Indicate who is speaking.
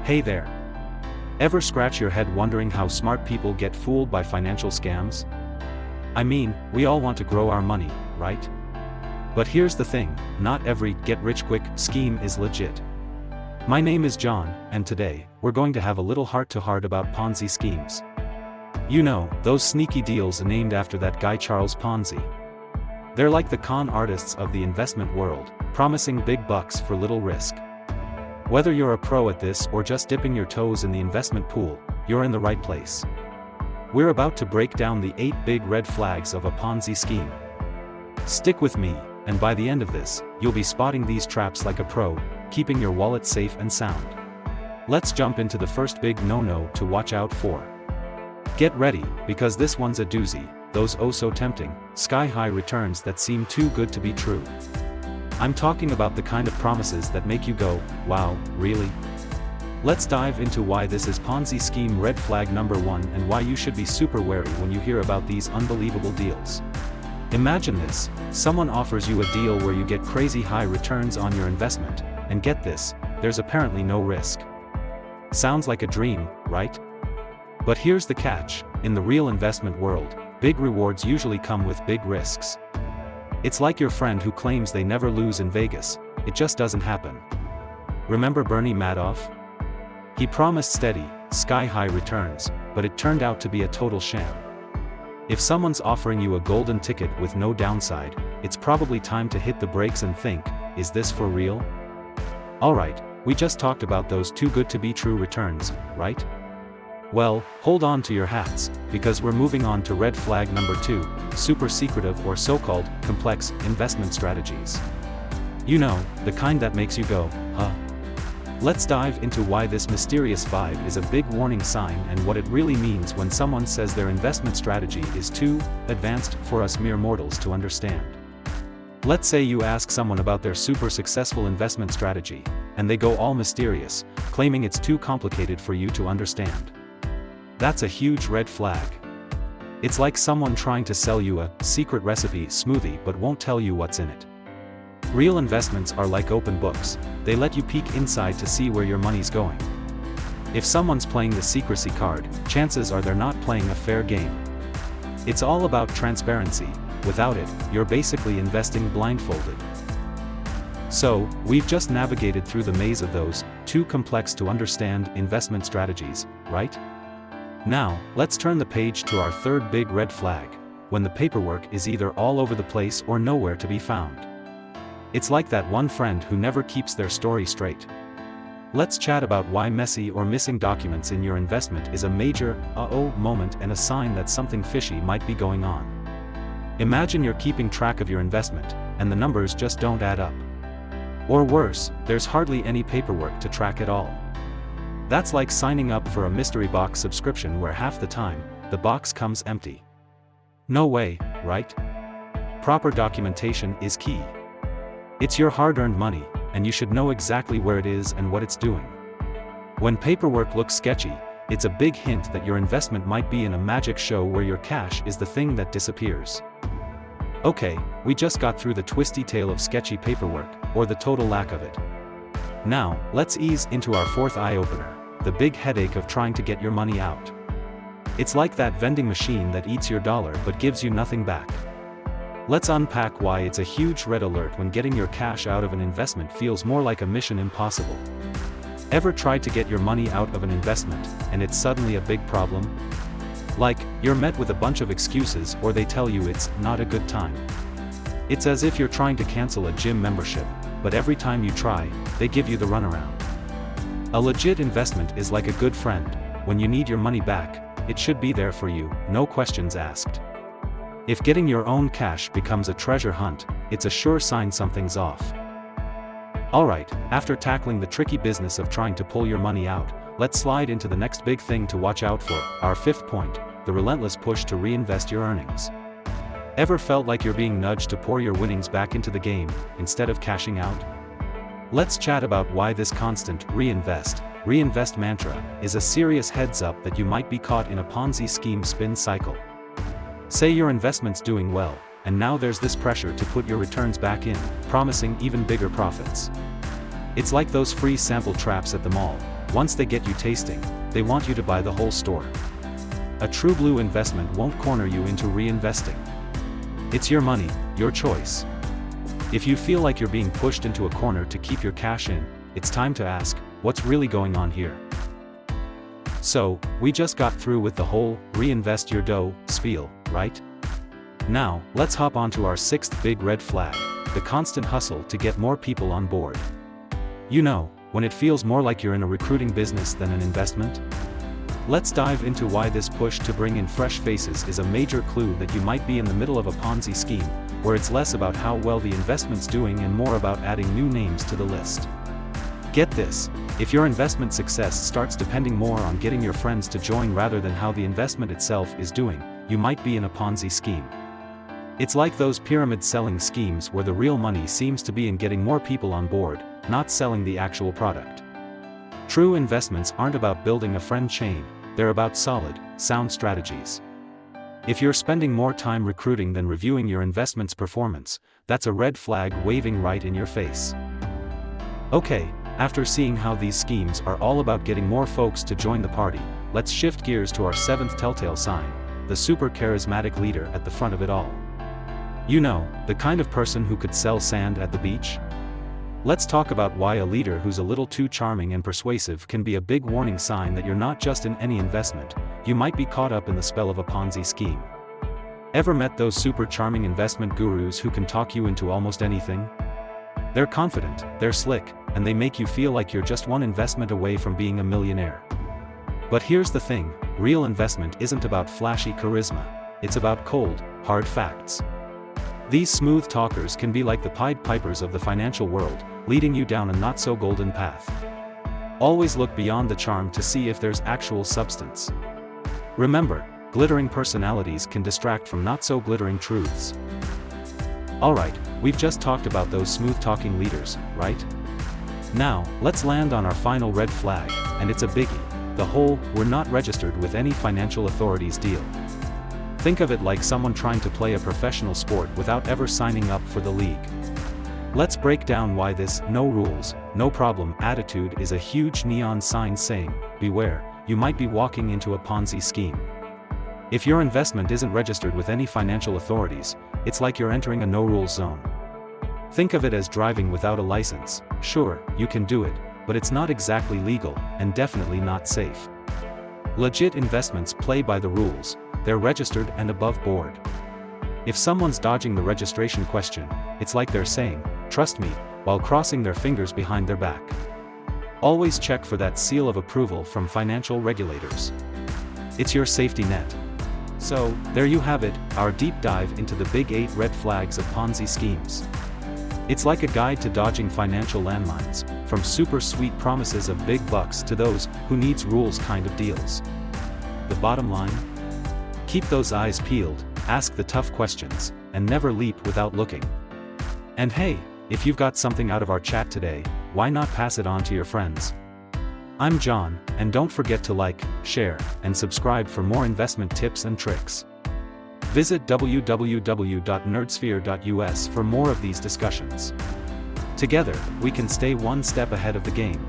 Speaker 1: Hey there. Ever scratch your head wondering how smart people get fooled by financial scams? I mean, we all want to grow our money, right? But here's the thing, not every get-rich-quick scheme is legit. My name is John, and today, we're going to have a little heart-to-heart about Ponzi schemes. You know, those sneaky deals named after that guy Charles Ponzi. They're like the con artists of the investment world, promising big bucks for little risk. Whether you're a pro at this or just dipping your toes in the investment pool, you're in the right place. We're about to break down the 8 big red flags of a Ponzi scheme. Stick with me, and by the end of this, you'll be spotting these traps like a pro, keeping your wallet safe and sound. Let's jump into the first big no-no to watch out for. Get ready, because this one's a doozy, those oh-so-tempting, sky-high returns that seem too good to be true. I'm talking about the kind of promises that make you go, wow, really? Let's dive into why this is Ponzi scheme red flag number 1 and why you should be super wary when you hear about these unbelievable deals. Imagine this, someone offers you a deal where you get crazy high returns on your investment, and get this, there's apparently no risk. Sounds like a dream, right? But here's the catch, in the real investment world, big rewards usually come with big risks. It's like your friend who claims they never lose in Vegas, it just doesn't happen. Remember Bernie Madoff? He promised steady, sky-high returns, but it turned out to be a total sham. If someone's offering you a golden ticket with no downside, it's probably time to hit the brakes and think, is this for real? Alright, we just talked about those too good to be true returns, right? Well, hold on to your hats, because we're moving on to red flag number 2, super secretive or so-called complex investment strategies. You know, the kind that makes you go, huh? Let's dive into why this mysterious vibe is a big warning sign and what it really means when someone says their investment strategy is too advanced for us mere mortals to understand. Let's say you ask someone about their super successful investment strategy, and they go all mysterious, claiming it's too complicated for you to understand. That's a huge red flag. It's like someone trying to sell you a secret recipe smoothie but won't tell you what's in it. Real investments are like open books, they let you peek inside to see where your money's going. If someone's playing the secrecy card, chances are they're not playing a fair game. It's all about transparency, without it, you're basically investing blindfolded. So, we've just navigated through the maze of those too complex to understand investment strategies, right? Now, let's turn the page to our third big red flag, when the paperwork is either all over the place or nowhere to be found. It's like that one friend who never keeps their story straight. Let's chat about why messy or missing documents in your investment is a major uh-oh moment and a sign that something fishy might be going on. Imagine you're keeping track of your investment, and the numbers just don't add up. Or worse, there's hardly any paperwork to track at all. That's like signing up for a mystery box subscription where half the time, the box comes empty. No way, right? Proper documentation is key. It's your hard-earned money, and you should know exactly where it is and what it's doing. When paperwork looks sketchy, it's a big hint that your investment might be in a magic show where your cash is the thing that disappears. Okay, we just got through the twisty tale of sketchy paperwork, or the total lack of it. Now, let's ease into our fourth eye-opener, the big headache of trying to get your money out. It's like that vending machine that eats your dollar but gives you nothing back. Let's unpack why it's a huge red alert when getting your cash out of an investment feels more like a mission impossible. Ever tried to get your money out of an investment, and it's suddenly a big problem? Like, you're met with a bunch of excuses or they tell you it's not a good time. It's as if you're trying to cancel a gym membership, but every time you try, they give you the runaround. A legit investment is like a good friend, when you need your money back, it should be there for you, no questions asked. If getting your own cash becomes a treasure hunt, it's a sure sign something's off. Alright, after tackling the tricky business of trying to pull your money out, let's slide into the next big thing to watch out for, our fifth point, the relentless push to reinvest your earnings. Ever felt like you're being nudged to pour your winnings back into the game, instead of cashing out? Let's chat about why this constant reinvest mantra is a serious heads up that you might be caught in a Ponzi scheme spin cycle. Say your investment's doing well, and now there's this pressure to put your returns back in, promising even bigger profits. It's like those free sample traps at the mall, Once they get you tasting, they want you to buy the whole store. A true blue investment won't corner you into reinvesting. It's your money, your choice. If you feel like you're being pushed into a corner to keep your cash in, it's time to ask, what's really going on here? So, we just got through with the whole reinvest your dough spiel, right? Now, let's hop onto our sixth big red flag, the constant hustle to get more people on board. You know, when it feels more like you're in a recruiting business than an investment? Let's dive into why this push to bring in fresh faces is a major clue that you might be in the middle of a Ponzi scheme, where it's less about how well the investment's doing and more about adding new names to the list. Get this, if your investment success starts depending more on getting your friends to join rather than how the investment itself is doing, you might be in a Ponzi scheme. It's like those pyramid selling schemes where the real money seems to be in getting more people on board, not selling the actual product. True investments aren't about building a friend chain, they're about solid, sound strategies. If you're spending more time recruiting than reviewing your investment's performance, that's a red flag waving right in your face. Okay, after seeing how these schemes are all about getting more folks to join the party, let's shift gears to our seventh telltale sign, the super charismatic leader at the front of it all. You know, the kind of person who could sell sand at the beach? Let's talk about why a leader who's a little too charming and persuasive can be a big warning sign that you're not just in any investment, you might be caught up in the spell of a Ponzi scheme. Ever met those super charming investment gurus who can talk you into almost anything? They're confident, they're slick, and they make you feel like you're just one investment away from being a millionaire. But here's the thing, real investment isn't about flashy charisma, it's about cold, hard facts. These smooth talkers can be like the Pied Pipers of the financial world, leading you down a not-so-golden path. Always look beyond the charm to see if there's actual substance. Remember, glittering personalities can distract from not-so-glittering truths. Alright, we've just talked about those smooth-talking leaders, right? Now, let's land on our final red flag, and it's a biggie, the whole, we're not registered with any financial authorities deal. Think of it like someone trying to play a professional sport without ever signing up for the league. Let's break down why this no rules, no problem attitude is a huge neon sign saying, beware, you might be walking into a Ponzi scheme. If your investment isn't registered with any financial authorities, it's like you're entering a no-rules zone. Think of it as driving without a license. Sure, you can do it, but it's not exactly legal, and definitely not safe. Legit investments play by the rules, they're registered and above board. If someone's dodging the registration question, it's like they're saying, trust me, while crossing their fingers behind their back. Always check for that seal of approval from financial regulators. It's your safety net. So, there you have it, our deep dive into the big 8 red flags of Ponzi schemes. It's like a guide to dodging financial landmines, from super sweet promises of big bucks to those who needs rules kind of deals. The bottom line? Keep those eyes peeled, ask the tough questions, and never leap without looking. And hey, if you've got something out of our chat today, why not pass it on to your friends? I'm John, and don't forget to like, share, and subscribe for more investment tips and tricks. Visit www.nerdsphere.us for more of these discussions. Together, we can stay one step ahead of the game.